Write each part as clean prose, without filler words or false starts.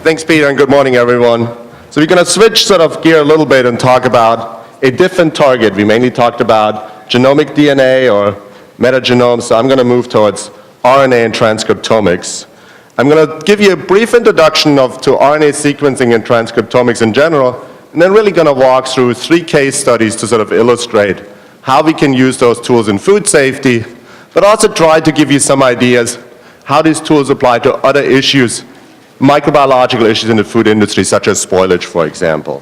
Thanks, Peter, and good morning, everyone. So we're going to switch sort of gear a little bit and talk about a different target. We mainly talked about genomic DNA or metagenomes, so I'm going to move towards RNA and transcriptomics. I'm going to give you a brief introduction to RNA sequencing and transcriptomics in general, and then really going to walk through 3 case studies to sort of illustrate how we can use those tools in food safety, but also try to give you some ideas how these tools apply to other issues, microbiological issues in the food industry, such as spoilage, for example.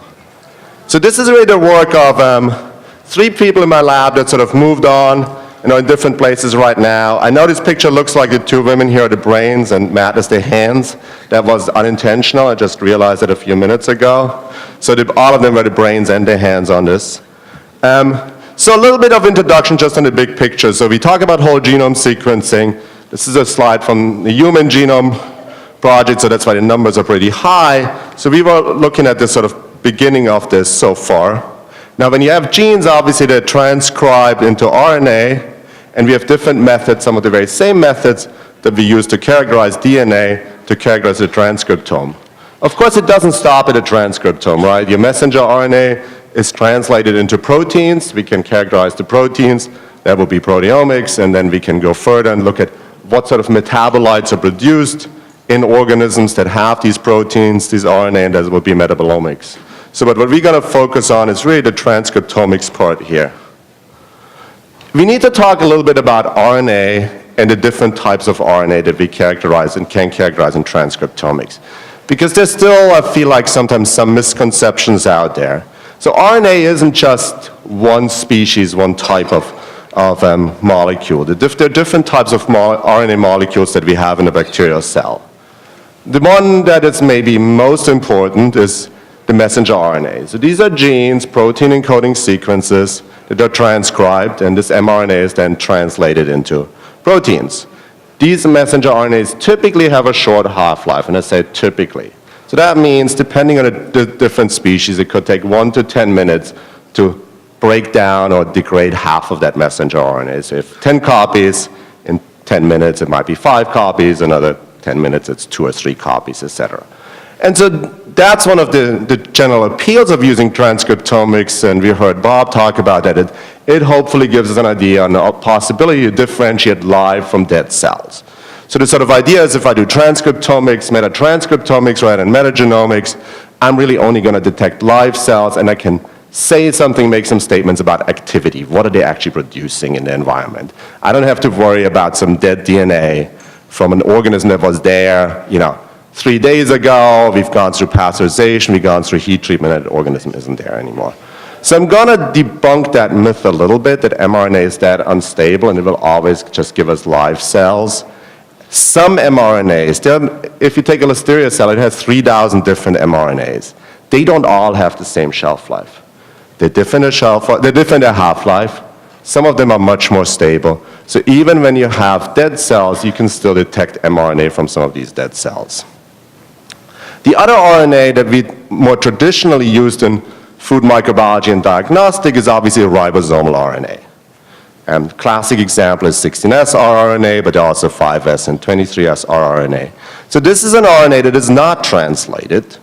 So this is really the work of 3 people in my lab that sort of moved on, in different places right now. I know this picture looks like the 2 women here are the brains and Matt is the hands. That was unintentional. I just realized it a few minutes ago. So all of them were the brains and the hands on this. So a little bit of introduction just on the big picture. So we talk about whole genome sequencing. This is a slide from the human genome project, so that's why the numbers are pretty high. So we were looking at this sort of beginning of this so far. Now when you have genes, obviously they're transcribed into RNA, and we have different methods, some of the very same methods that we use to characterize DNA, to characterize the transcriptome. Of course, it doesn't stop at a transcriptome, right? Your messenger RNA is translated into proteins. We can characterize the proteins. That will be proteomics, and then we can go further and look at what sort of metabolites are produced in organisms that have these proteins, these RNA, and that will be metabolomics. So but what we're going to focus on is really the transcriptomics part here. We need to talk a little bit about RNA and the different types of RNA that we characterize and can characterize in transcriptomics. Because there's still, I feel like, sometimes some misconceptions out there. So RNA isn't just one species, one type of molecule. There are different types of RNA molecules that we have in a bacterial cell. The one that is maybe most important is the messenger RNA. So these are genes, protein encoding sequences that are transcribed, and this mRNA is then translated into proteins. These messenger RNAs typically have a short half-life, and I say typically. So that means, depending on the different species, it could take 1 to 10 minutes to break down or degrade half of that messenger RNA. So if 10 copies, in 10 minutes it might be 5 copies, another 10 minutes it's 2 or 3 copies, etc. And so that's one of the general appeals of using transcriptomics, and we heard Bob talk about that. It hopefully gives us an idea on the possibility to differentiate live from dead cells. So the sort of idea is if I do transcriptomics, metatranscriptomics rather than metagenomics, I'm really only going to detect live cells, and I can say something, make some statements about activity. What are they actually producing in the environment? I don't have to worry about some dead DNA from an organism that was there, 3 days ago. We've gone through pasteurization, we've gone through heat treatment, and the organism isn't there anymore. So I'm going to debunk that myth a little bit, that mRNA is that unstable and it will always just give us live cells. Some mRNAs, if you take a Listeria cell, it has 3,000 different mRNAs. They don't all have the same shelf life. They're different in half-life. Some of them are much more stable. So even when you have dead cells, you can still detect mRNA from some of these dead cells. The other RNA that we more traditionally used in food microbiology and diagnostic is obviously a ribosomal RNA. And classic example is 16S rRNA, but also 5S and 23S rRNA. So this is an RNA that is not translated.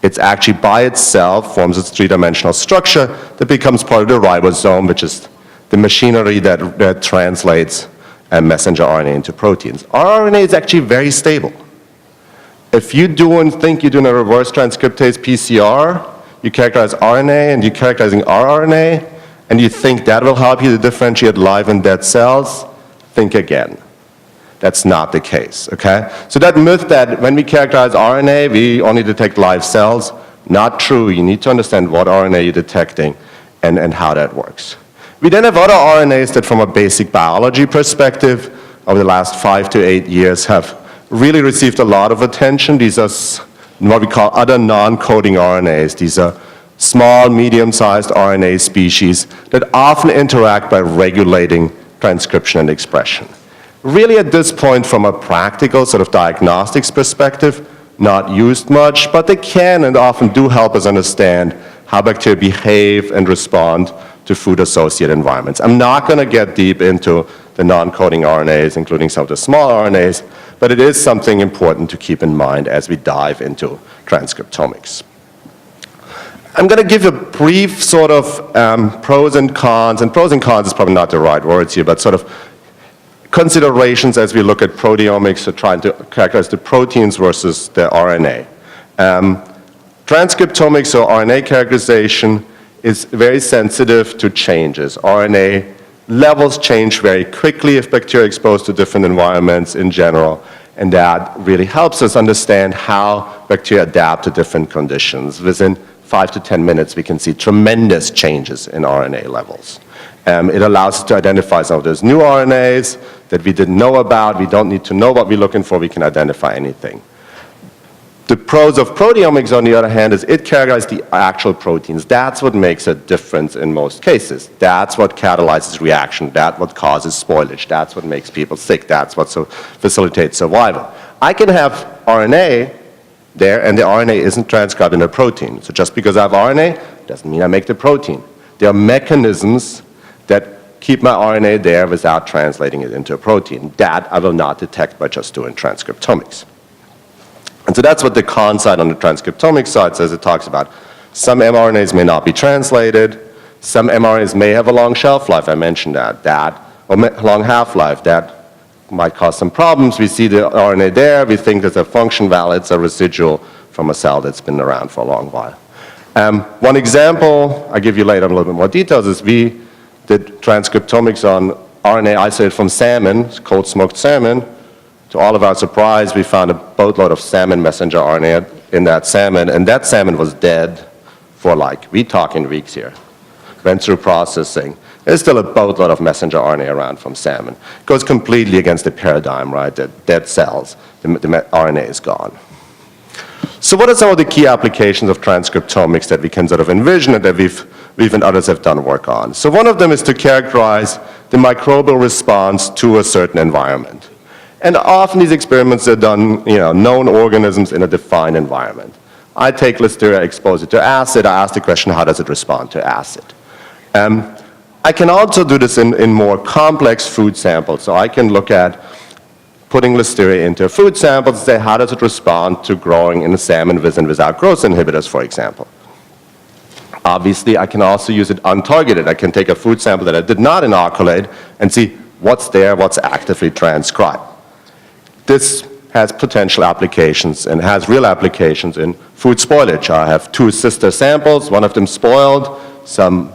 It's actually by itself forms its 3-dimensional structure that becomes part of the ribosome, which is the machinery that translates a messenger RNA into proteins. rRNA is actually very stable. If you think you're doing a reverse transcriptase PCR, you characterize RNA and you're characterizing rRNA, and you think that will help you to differentiate live and dead cells, think again. That's not the case, okay? So that myth that when we characterize RNA, we only detect live cells, not true. You need to understand what RNA you're detecting and how that works. We then have other RNAs that from a basic biology perspective, over the last 5 to 8 years have really received a lot of attention. These are what we call other non-coding RNAs. These are small, medium-sized RNA species that often interact by regulating transcription and expression. Really at this point, from a practical sort of diagnostics perspective, not used much, but they can and often do help us understand how bacteria behave and respond to food-associated environments. I'm not going to get deep into the non-coding RNAs, including some of the small RNAs, but it is something important to keep in mind as we dive into transcriptomics. I'm going to give a brief sort of pros and cons is probably not the right words here, but sort of considerations as we look at proteomics, so trying to characterize the proteins versus the RNA. Transcriptomics, or RNA characterization, is very sensitive to changes. RNA levels change very quickly if bacteria are exposed to different environments in general, and that really helps us understand how bacteria adapt to different conditions. Within 5 to 10 minutes, we can see tremendous changes in RNA levels. It allows us to identify some of those new RNAs that we didn't know about. We don't need to know what we're looking for. We can identify anything. The pros of proteomics, on the other hand, is it characterizes the actual proteins. That's what makes a difference in most cases. That's what catalyzes reaction. That's what causes spoilage. That's what makes people sick. That's what facilitates survival. I can have RNA there, and the RNA isn't transcribed in a protein. So just because I have RNA doesn't mean I make the protein. There are mechanisms that keep my RNA there without translating it into a protein. That I will not detect by just doing transcriptomics. And so that's what the con side on the transcriptomics side says. It talks about some mRNAs may not be translated, some mRNAs may have a long shelf life, I mentioned that or long half-life, that might cause some problems. We see the RNA there, we think there's a function value, it's a residual from a cell that's been around for a long while. One example, I'll give you later a little bit more details, is we did transcriptomics on RNA isolated from salmon, cold smoked salmon. To all of our surprise, we found a boatload of salmon messenger RNA in that salmon, and that salmon was dead for we're talking weeks here. Went through processing. There's still a boatload of messenger RNA around from salmon. It goes completely against the paradigm, right, that dead cells, the RNA is gone. So what are some of the key applications of transcriptomics that we can sort of envision and that we've and others have done work on? So one of them is to characterize the microbial response to a certain environment. And often these experiments are done, known organisms in a defined environment. I take Listeria, expose it to acid, I ask the question, how does it respond to acid? I can also do this in more complex food samples. So I can look at putting Listeria into a food sample to say, how does it respond to growing in a salmon with and without growth inhibitors, for example? Obviously, I can also use it untargeted. I can take a food sample that I did not inoculate and see what's there, what's actively transcribed. This has potential applications and has real applications in food spoilage. I have two sister samples, one of them spoiled, some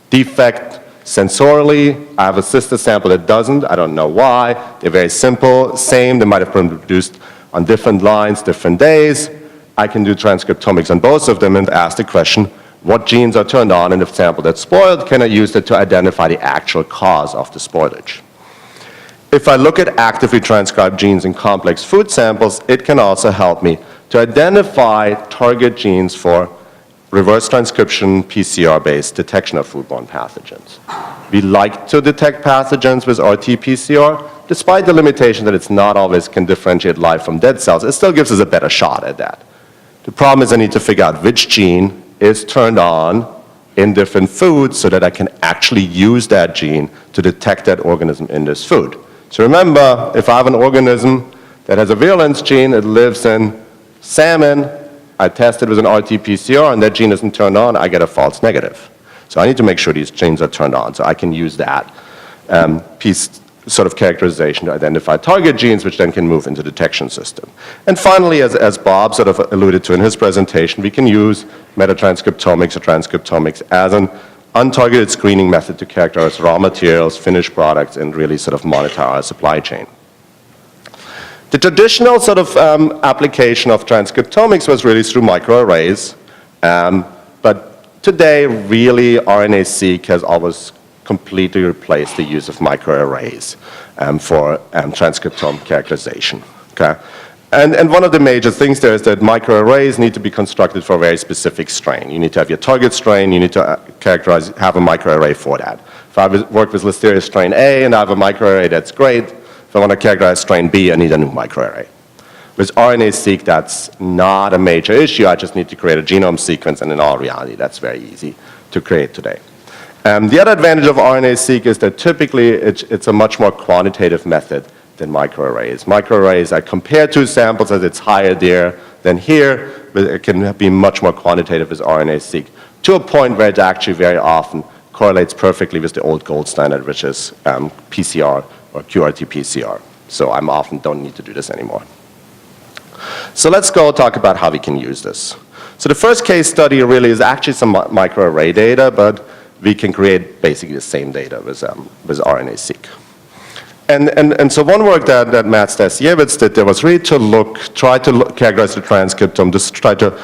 defect sensorially. I have a sister sample that doesn't. I don't know why. They're very simple, same. They might have been produced on different lines, different days. I can do transcriptomics on both of them and ask the question, what genes are turned on in the sample that's spoiled? Can I use that to identify the actual cause of the spoilage? If I look at actively transcribed genes in complex food samples, it can also help me to identify target genes for reverse transcription PCR-based detection of foodborne pathogens. We like to detect pathogens with RT-PCR, despite the limitation that it's not always can differentiate live from dead cells. It still gives us a better shot at that. The problem is I need to figure out which gene is turned on in different foods so that I can actually use that gene to detect that organism in this food. So remember, if I have an organism that has a virulence gene, it lives in salmon, I test it with an RT-PCR and that gene isn't turned on, I get a false negative. So I need to make sure these genes are turned on, so I can use that piece sort of characterization to identify target genes, which then can move into the detection system. And finally, as Bob sort of alluded to in his presentation, we can use metatranscriptomics or transcriptomics as an untargeted screening method to characterize raw materials, finished products, and really sort of monitor our supply chain. The traditional sort of application of transcriptomics was really through microarrays, but today really RNA-seq has almost completely replaced the use of microarrays for transcriptome characterization. Okay? And one of the major things there is that microarrays need to be constructed for a very specific strain. You need to have your target strain, you need to have a microarray for that. If I work with Listeria strain A and I have a microarray, that's great. If I want to characterize strain B, I need a new microarray. With RNA-seq, that's not a major issue. I just need to create a genome sequence, and in all reality, that's very easy to create today. The other advantage of RNA-seq is that typically it's a much more quantitative method than microarrays. Microarrays, I compare two samples as it's higher there, then here it can be much more quantitative with RNA-seq, to a point where it actually very often correlates perfectly with the old gold standard, which is PCR or QRT-PCR. So I often don't need to do this anymore. So let's go talk about how we can use this. So the first case study really is actually some microarray data, but we can create basically the same data with RNA-seq. And so one work that Matt Stasiewicz did there was really to try to characterize the transcriptome, just try to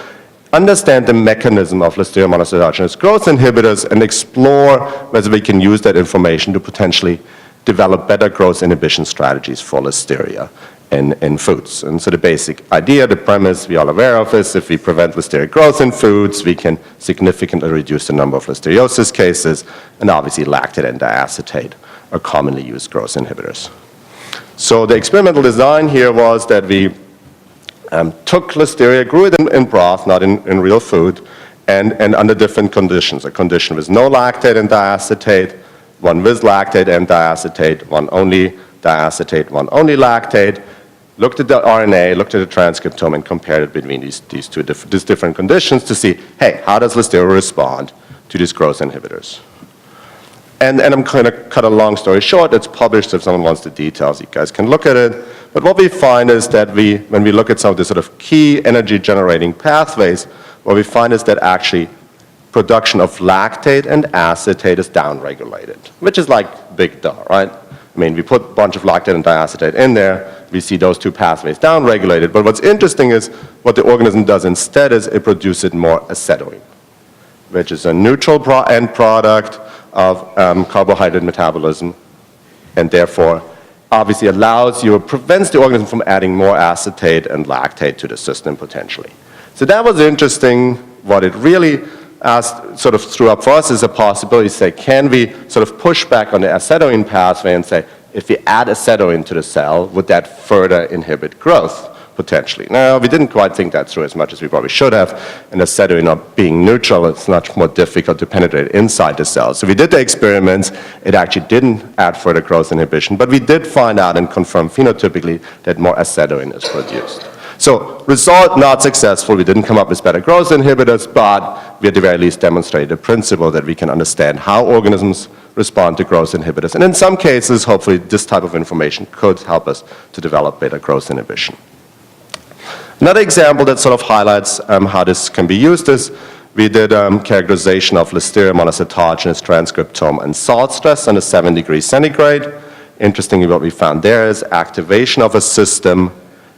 understand the mechanism of Listeria monocytogenes growth inhibitors and explore whether we can use that information to potentially develop better growth inhibition strategies for Listeria in foods. And so the basic idea, the premise we are all aware of is if we prevent Listeria growth in foods, we can significantly reduce the number of listeriosis cases, and obviously lactate and diacetate are commonly used growth inhibitors. So the experimental design here was that we took Listeria, grew it in broth, not in real food, and under different conditions. A condition with no lactate and diacetate, one with lactate and diacetate, one only diacetate, one only lactate, looked at the RNA, looked at the transcriptome, and compared it between these different conditions to see, hey, how does Listeria respond to these growth inhibitors? And I'm going to cut a long story short. It's published. If someone wants the details, you guys can look at it. But what we find is that when we look at some of the sort of key energy generating pathways, what we find is that actually production of lactate and acetate is downregulated, which is like big duh, right? I mean, we put a bunch of lactate and diacetate in there, we see those two pathways downregulated. But what's interesting is what the organism does instead is it produces more acetoin, which is a neutral end product of carbohydrate metabolism, and therefore obviously prevents the organism from adding more acetate and lactate to the system potentially. So that was interesting. What it really sort of threw up for us is a possibility to say, can we sort of push back on the acetoin pathway and say, if we add acetoin to the cell, would that further inhibit growth? Potentially. Now, we didn't quite think that through as much as we probably should have, and acetoin not being neutral, it's much more difficult to penetrate inside the cell. So we did the experiments, it actually didn't add further growth inhibition, but we did find out and confirm phenotypically that more acetoin is produced. So result not successful, we didn't come up with better growth inhibitors, but we at the very least demonstrated the principle that we can understand how organisms respond to growth inhibitors. And in some cases, hopefully this type of information could help us to develop better growth inhibition. Another example that sort of highlights how this can be used is we did characterization of Listeria monocytogenes transcriptome and salt stress under 7 degrees centigrade. Interestingly, what we found there is activation of a system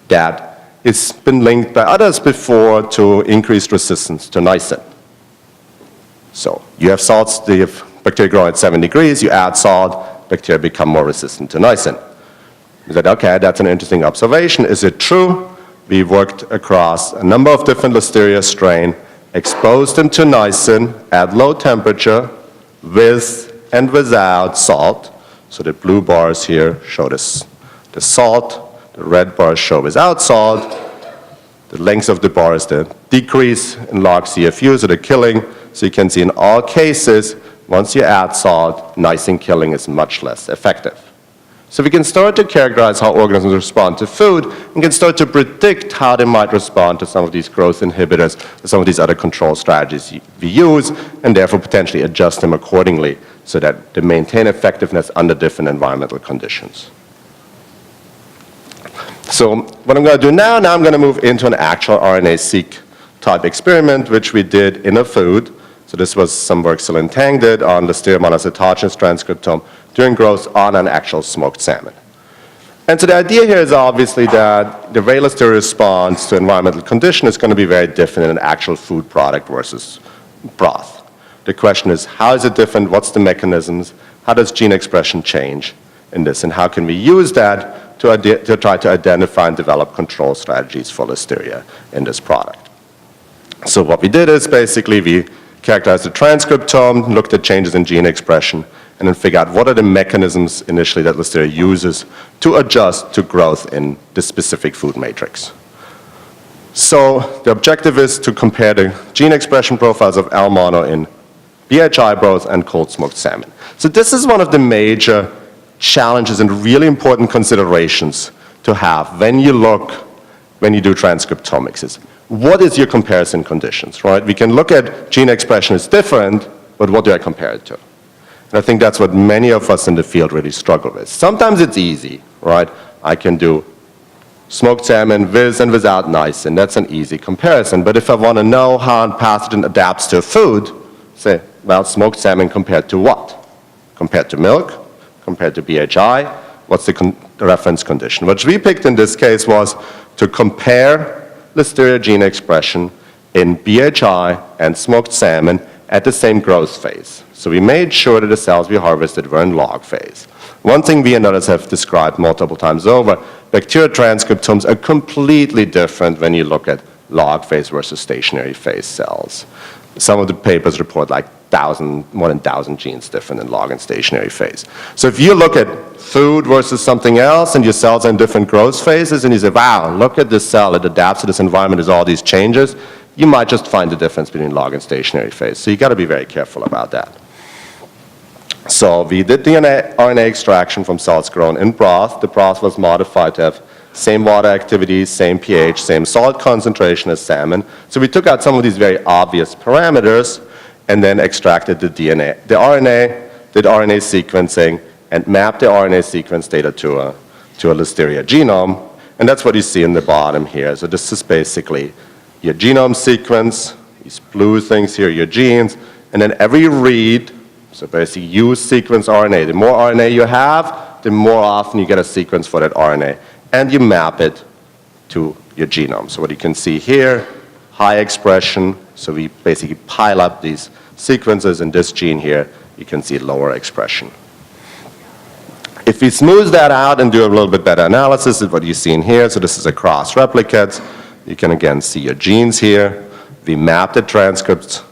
that has been linked by others before to increased resistance to nisin. So you have salts, you have bacteria growing at 7 degrees, you add salt, bacteria become more resistant to nisin. We said, okay, that's an interesting observation. Is it true? We worked across a number of different Listeria strains, exposed them to nisin at low temperature with and without salt. So the blue bars here show the salt, the red bars show without salt. The length of the bar is the decrease in log CFU, so the killing. So you can see in all cases, once you add salt, nisin killing is much less effective. So we can start to characterize how organisms respond to food and can start to predict how they might respond to some of these growth inhibitors, some of these other control strategies we use, and therefore potentially adjust them accordingly so that they maintain effectiveness under different environmental conditions. So what I'm going to do now I'm going to move into an actual RNA-seq type experiment, which we did in a food. So this was some work Celine Tang did on Listeria monocytogenes transcriptome during growth on an actual smoked salmon. And so the idea here is obviously that the way Listeria responds to environmental condition is going to be very different in an actual food product versus broth. The question is, how is it different? What's the mechanisms? How does gene expression change in this? And how can we use that to try to identify and develop control strategies for Listeria in this product? So what we did is basically we characterized the transcriptome, looked at changes in gene expression, and then figure out what are the mechanisms initially that Listeria uses to adjust to growth in this specific food matrix. So the objective is to compare the gene expression profiles of L-mono in BHI broth and cold smoked salmon. So this is one of the major challenges and really important considerations to have when when you do transcriptomics is, what is your comparison conditions, right? We can look at gene expression as different, but what do I compare it to? And I think that's what many of us in the field really struggle with. Sometimes it's easy, right? I can do smoked salmon with and without nisin. That's an easy comparison. But if I want to know how a pathogen adapts to food, say, well, smoked salmon compared to what? Compared to milk? Compared to BHI? What's the reference condition? What we picked in this case was to compare Listeria gene expression in BHI and smoked salmon at the same growth phase. So we made sure that the cells we harvested were in log phase. One thing we and others have described multiple times over, bacterial transcriptomes are completely different when you look at log phase versus stationary phase cells. Some of the papers report like more than 1,000 genes different in log and stationary phase. So if you look at food versus something else and your cells are in different growth phases and you say, wow, look at this cell, it adapts to this environment, there's all these changes, you might just find the difference between log and stationary phase. So you got to be very careful about that. So we did DNA, RNA extraction from cells grown in broth. The broth was modified to have same water activity, same pH, same salt concentration as salmon. So we took out some of these very obvious parameters and then extracted the DNA. The RNA, did RNA sequencing, and mapped the RNA sequence data to a Listeria genome. And that's what you see in the bottom here. So this is basically your genome sequence, these blue things here, your genes, and then every read, so basically you sequence RNA. The more RNA you have, the more often you get a sequence for that RNA. And you map it to your genome. So what you can see here, high expression, so we basically pile up these sequences in this gene here, you can see lower expression. If we smooth that out and do a little bit better analysis of what you see in here, so this is a cross replicate, you can again see your genes here. We map the transcripts,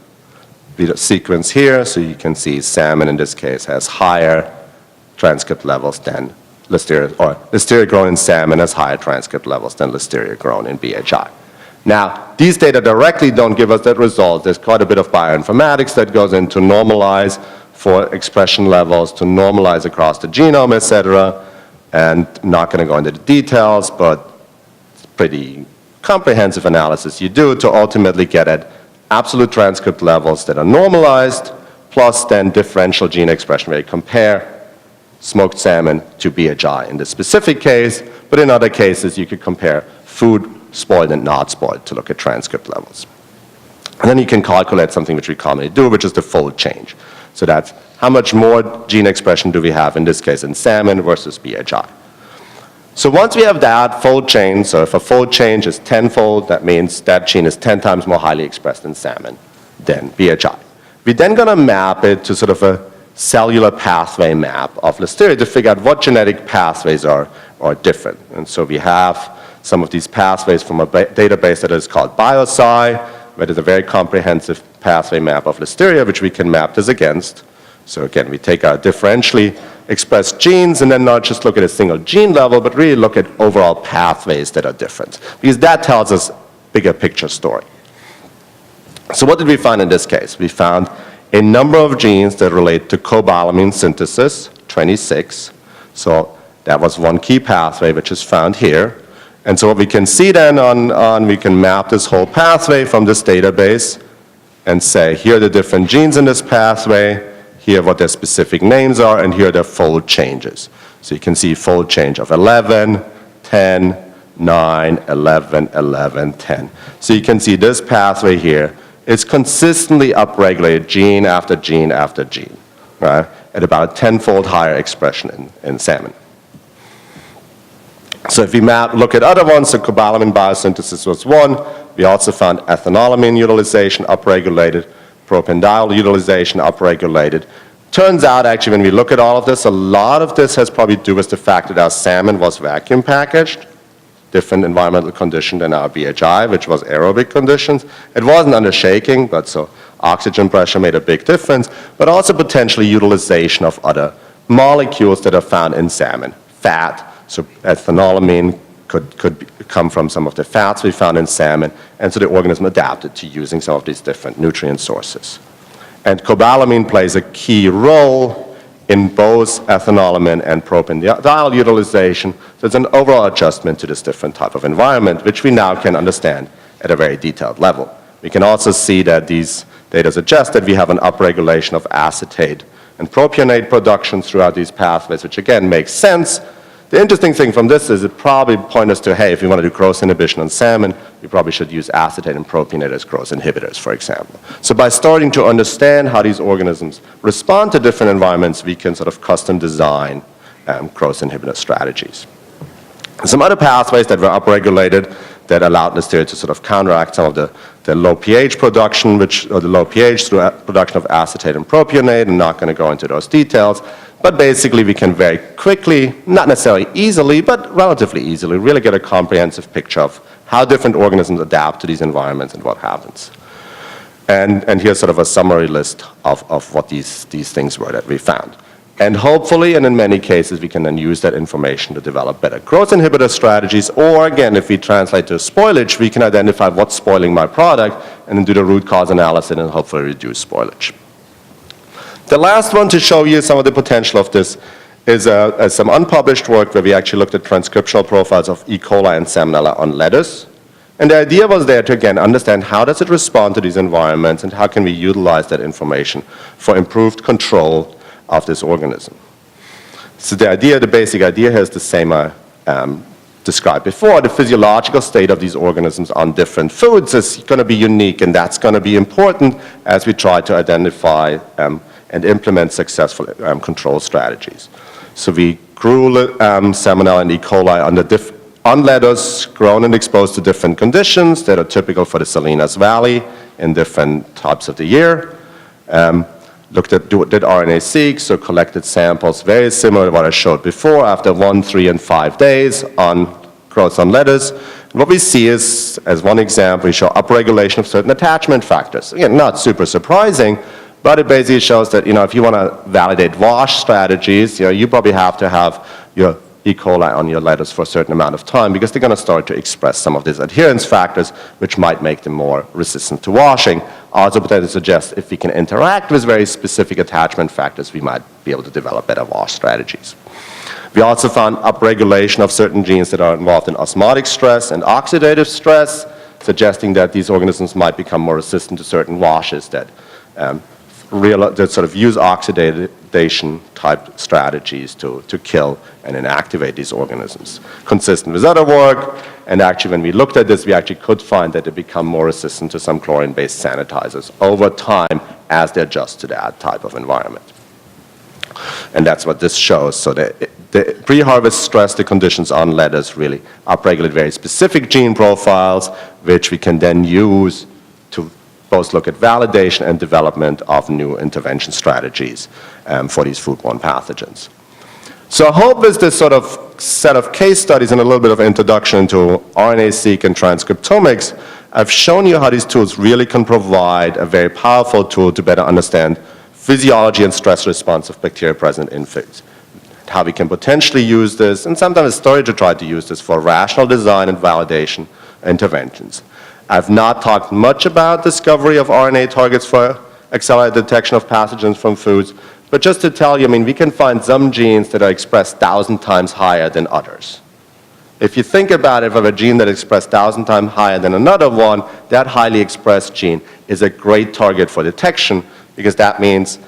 the sequence here, so you can see salmon in this case has higher transcript levels than Listeria, or Listeria grown in salmon has higher transcript levels than Listeria grown in BHI. Now, these data directly don't give us that result. There's quite a bit of bioinformatics that goes in to normalize for expression levels, to normalize across the genome, et cetera. And I'm not going to go into the details, but it's pretty comprehensive analysis you do to ultimately get at absolute transcript levels that are normalized, plus then differential gene expression where you compare smoked salmon to BHI in this specific case, but in other cases you could compare food spoiled and not spoiled to look at transcript levels. And then you can calculate something which we commonly do, which is the fold change. So that's how much more gene expression do we have in this case in salmon versus BHI. So once we have that fold change, so if a fold change is tenfold, that means that gene is 10 times more highly expressed in salmon than BHI. We're then going to map it to sort of a cellular pathway map of Listeria to figure out what genetic pathways are different. And so we have some of these pathways from a database that is called ILSI, where there's a very comprehensive pathway map of Listeria, which we can map this against. So again, we take our differentially expressed genes and then not just look at a single gene level, but really look at overall pathways that are different, because that tells us a bigger picture story. So what did we find in this case? We found a number of genes that relate to cobalamin synthesis, 26. So that was one key pathway which is found here. And so what we can see then we can map this whole pathway from this database and say, here are the different genes in this pathway, here are what their specific names are, and here are their fold changes. So you can see fold change of 11, 10, 9, 11, 11, 10. So you can see this pathway here is consistently upregulated gene after gene after gene, right, at about 10-fold higher expression in salmon. So if we look at other ones, so cobalamin biosynthesis was one. We also found ethanolamine utilization upregulated, propanediol utilization upregulated. Turns out, actually, when we look at all of this, a lot of this has probably to do with the fact that our salmon was vacuum packaged, different environmental condition than our BHI, which was aerobic conditions. It wasn't under shaking, but so oxygen pressure made a big difference, but also potentially utilization of other molecules that are found in salmon, fat. So ethanolamine could come from some of the fats we found in salmon, and so the organism adapted to using some of these different nutrient sources. And cobalamin plays a key role in both ethanolamine and propanediol utilization. So it's an overall adjustment to this different type of environment, which we now can understand at a very detailed level. We can also see that these data suggest that we have an upregulation of acetate and propionate production throughout these pathways, which again makes sense. The interesting thing from this is it probably points us to, hey, if we want to do growth inhibition on salmon, we probably should use acetate and propionate as growth inhibitors, for example. So by starting to understand how these organisms respond to different environments, we can sort of custom design growth inhibitor strategies. Some other pathways that were upregulated that allowed Nestle to sort of counteract some of the low pH production, or the low pH through production of acetate and propionate. I'm not going to go into those details. But basically, we can very quickly, not necessarily easily, but relatively easily, really get a comprehensive picture of how different organisms adapt to these environments and what happens. And here's sort of a summary list of what these things were that we found. And hopefully, and in many cases, we can then use that information to develop better growth inhibitor strategies, or again, if we translate to spoilage, we can identify what's spoiling my product and then do the root cause analysis and hopefully reduce spoilage. The last one to show you some of the potential of this is some unpublished work where we actually looked at transcriptional profiles of E. coli and Salmonella on lettuce. And the idea was there to, again, understand how does it respond to these environments and how can we utilize that information for improved control of this organism. So the basic idea here is the same I described before. The physiological state of these organisms on different foods is going to be unique, and that's going to be important as we try to identify and implement successful control strategies. So we grew Salmonella and E. coli on lettuce, grown and exposed to different conditions that are typical for the Salinas Valley in different types of the year. Did RNA-seq, so collected samples very similar to what I showed before after 1, 3, and 5 days on growth on lettuce. And what we see is, as one example, we show upregulation of certain attachment factors. Again, not super surprising, but it basically shows that, if you want to validate wash strategies, you probably have to have your E. coli on your lettuce for a certain amount of time because they're going to start to express some of these adherence factors which might make them more resistant to washing. Also potentially suggests if we can interact with very specific attachment factors, we might be able to develop better wash strategies. We also found upregulation of certain genes that are involved in osmotic stress and oxidative stress, suggesting that these organisms might become more resistant to certain washes that sort of use oxidation type strategies to kill and inactivate these organisms. Consistent with other work, and actually when we looked at this, we actually could find that they become more resistant to some chlorine-based sanitizers over time as they adjust to that type of environment. And that's what this shows. So the pre-harvest stress, the conditions on lettuce really upregulate very specific gene profiles, which we can then use to both look at validation and development of new intervention strategies for these foodborne pathogens. So I hope with this sort of set of case studies and a little bit of introduction to RNA-seq and transcriptomics, I've shown you how these tools really can provide a very powerful tool to better understand physiology and stress response of bacteria present in foods. How we can potentially use this, and sometimes it's started to try to use this for rational design and validation interventions. I've not talked much about discovery of RNA targets for accelerated detection of pathogens from foods, but just to tell you, we can find some genes that are expressed 1,000 times higher than others. If you think about it, if I have a gene that is expressed 1,000 times higher than another one, that highly expressed gene is a great target for detection because that means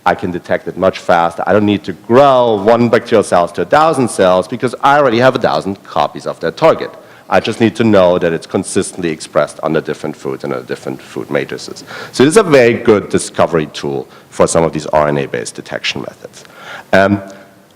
I can detect it much faster. I don't need to grow 1 bacterial cells to 1,000 cells because I already have 1,000 copies of that target. I just need to know that it's consistently expressed under different foods and under different food matrices. So this is a very good discovery tool for some of these RNA-based detection methods.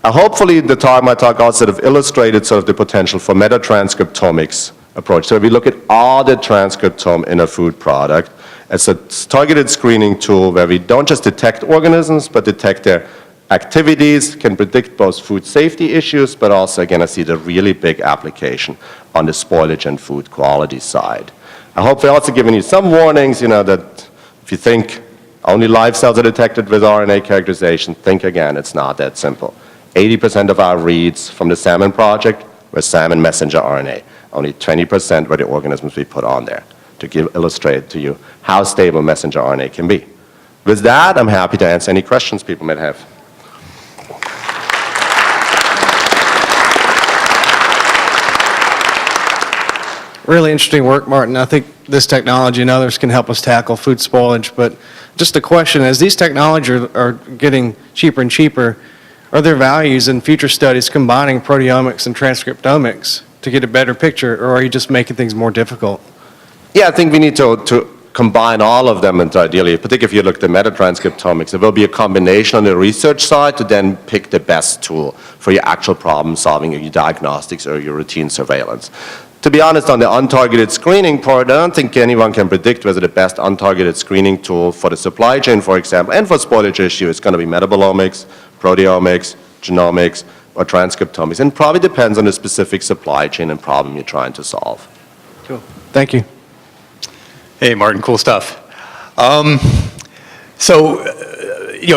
Hopefully my talk also sort of illustrated sort of the potential for metatranscriptomics approach. So we look at all the transcriptome in a food product. It's a targeted screening tool where we don't just detect organisms, but detect their activities, can predict both food safety issues, but also, again, I see the really big application on the spoilage and food quality side. I hope I've also given you some warnings, that if you think only live cells are detected with RNA characterization, think again, it's not that simple. 80% of our reads from the salmon project were salmon messenger RNA. Only 20% were the organisms we put on there to illustrate to you how stable messenger RNA can be. With that, I'm happy to answer any questions people might have. Really interesting work, Martin. I think this technology and others can help us tackle food spoilage. But just a question, as these technologies are getting cheaper and cheaper, are there values in future studies combining proteomics and transcriptomics to get a better picture, or are you just making things more difficult? Yeah, I think we need to combine all of them, and ideally, particularly if you look at metatranscriptomics, it will be a combination on the research side to then pick the best tool for your actual problem solving, or your diagnostics, or your routine surveillance. To be honest, on the untargeted screening part, I don't think anyone can predict whether the best untargeted screening tool for the supply chain, for example, and for spoilage issue is going to be metabolomics, proteomics, genomics, or transcriptomics. And probably depends on the specific supply chain and problem you're trying to solve. Cool. Thank you. Hey, Martin, cool stuff. It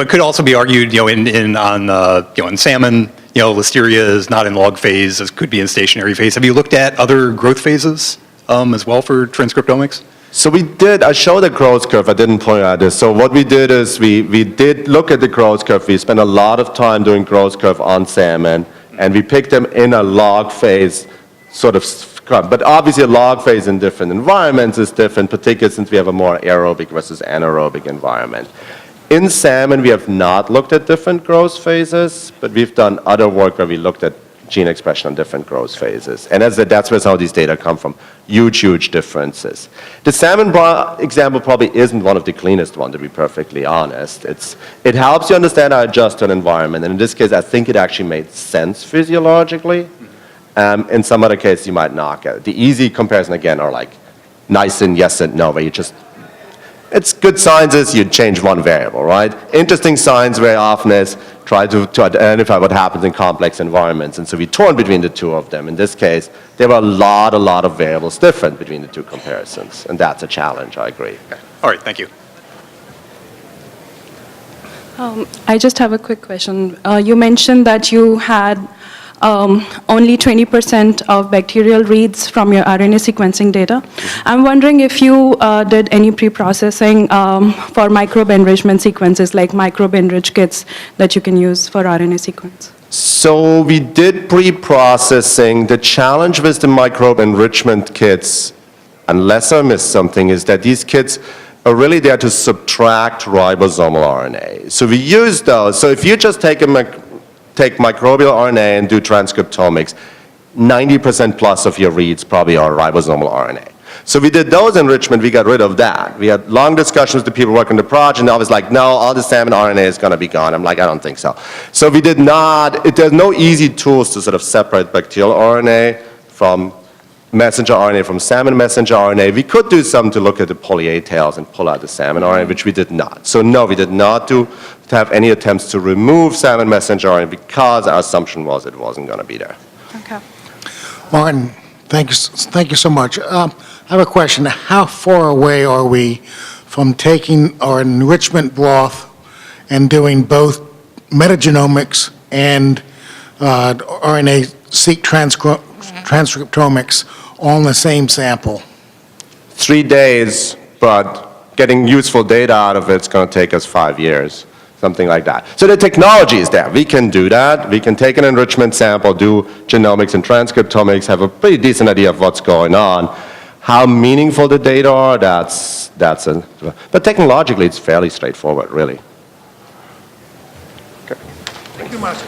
could also be argued, in salmon, listeria is not in log phase, it could be in stationary phase. Have you looked at other growth phases as well for transcriptomics? So we did, I showed a growth curve, I didn't point out this. So what we did is we did look at the growth curve. We spent a lot of time doing growth curve on salmon, and we picked them in a log phase sort of. But obviously a log phase in different environments is different, particularly since we have a more aerobic versus anaerobic environment. In salmon, we have not looked at different growth phases, but we've done other work where we looked at gene expression on different growth phases. And that's where some of these data come from. Huge, huge differences. The salmon example probably isn't one of the cleanest ones, to be perfectly honest. It helps you understand how to adjust to an environment. And in this case, I think it actually made sense physiologically. In some other cases, you might not get it. The easy comparison, again, are like nice and yes and no, where you just, it's good science is you change one variable, right? Interesting science very often is try to identify what happens in complex environments. And so we torn between the two of them. In this case, there were a lot of variables different between the two comparisons. And that's a challenge, I agree. Okay. All right, thank you. I just have a quick question. You mentioned that you had only 20% of bacterial reads from your RNA sequencing data. I'm wondering if you did any pre-processing for microbe enrichment sequences, like microbe enriched kits that you can use for RNA sequence. So we did pre-processing. The challenge with the microbe enrichment kits, unless I missed something, is that these kits are really there to subtract ribosomal RNA. So we use those. So if you just take microbial RNA and do transcriptomics, 90% plus of your reads probably are ribosomal RNA. So we did those enrichment, we got rid of that. We had long discussions with the people working the project, and I was like, no, all the salmon RNA is going to be gone. I'm like, I don't think so. So we did not, there's no easy tools to sort of separate bacterial RNA from messenger RNA from salmon messenger RNA. We could do some to look at the poly A tails and pull out the salmon RNA, which we did not. So no, we did not have any attempts to remove salmon messenger RNA because our assumption was it wasn't going to be there. Okay. Martin, thank you so much. I have a question. How far away are we from taking our enrichment broth and doing both metagenomics and RNA-seq transcriptomics on the same sample? 3 days, but getting useful data out of it's going to take us 5 years, something like that. So the technology is there. We can do that. We can take an enrichment sample, do genomics and transcriptomics, have a pretty decent idea of what's going on. How meaningful the data are, but technologically it's fairly straightforward, really. Thank you, Martin.